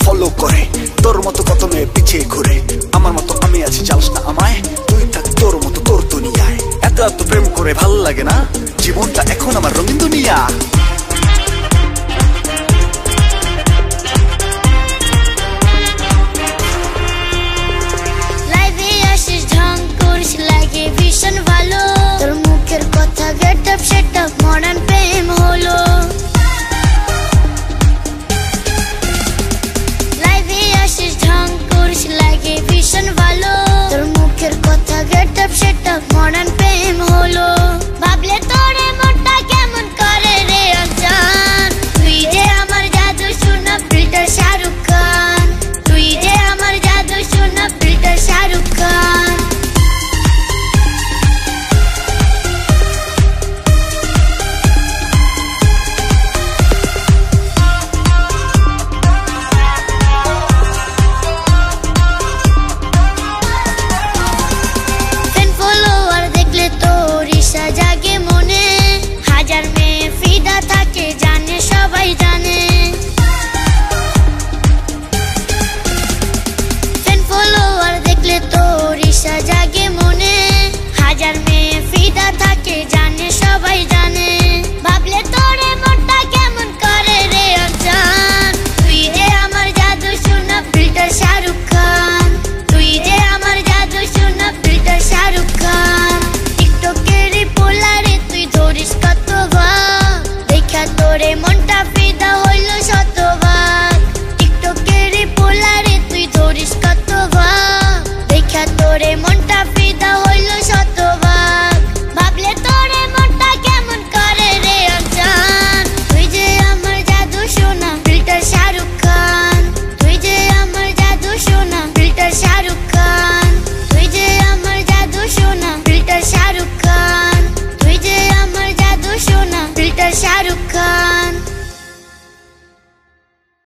follow করে তোর মতো কত মেয়ে পিছিয়ে ঘুরে আমার মতো আমি আছি চালস না আমায় তুই থাক তোর মতো তোর দুনিয়ায় এত এত প্রেম করে ভাল লাগে না জীবনটা এখন আমার রঙিন দুনিয়া লাইভে আসিস ঢং করিস লাগে ভীষণ ভালো তোর মুখের কথা get up set up modern প্রেম হলো লাগে ভীষণ ভালো তোর মুখের কথা get up set up modern প্রেম হলো ভাবলে তোরে মনটা কেমন করে রে অঞ্চন তুই যে আমার জাদু শোনা ফিল্টার শাহরুখ খান তুই যে আমার জাদু শোনা ফিল্টার শাহরুখ খান জাগে মনে হাজার মেয়ে ফিদা থাকে জানে সবাই জানে ফ্যান ফলোয়ার দেখলে তোর ঈর্ষা জাগে মনে হাজার মেয়ে ফিদা থাকে জানে সবাই জানে ভাবলে তোরে মনটা কেমন করে রে অঞ্চন তুই যে আমার জাদু শোনা ফিল্টার শাহরুখ খান তুই যে আমার জাদু শোনা ফিল্টার শাহরুখ খান তোরে মনটা ফিদা হইল শতভাগ টিকটকের পোলারে তুই ধরিস কত ভাগ দেখা তোরে মনটা ফিদা হইল শতভাগ ভাবলে তোরে মনটা কেমন করে রে অঞ্চন তুই যে আমার জাদু শোনা ফিল্টার শাহরুখ খান তুই যে আমার জাদু শোনা ফিল্টার শাহরুখ খান তুই যে আমার জাদু শোনা ফিল্টার শাহরুখ খান তুই যে আমার জাদু শোনা ফিল্টার শাহরুখ খান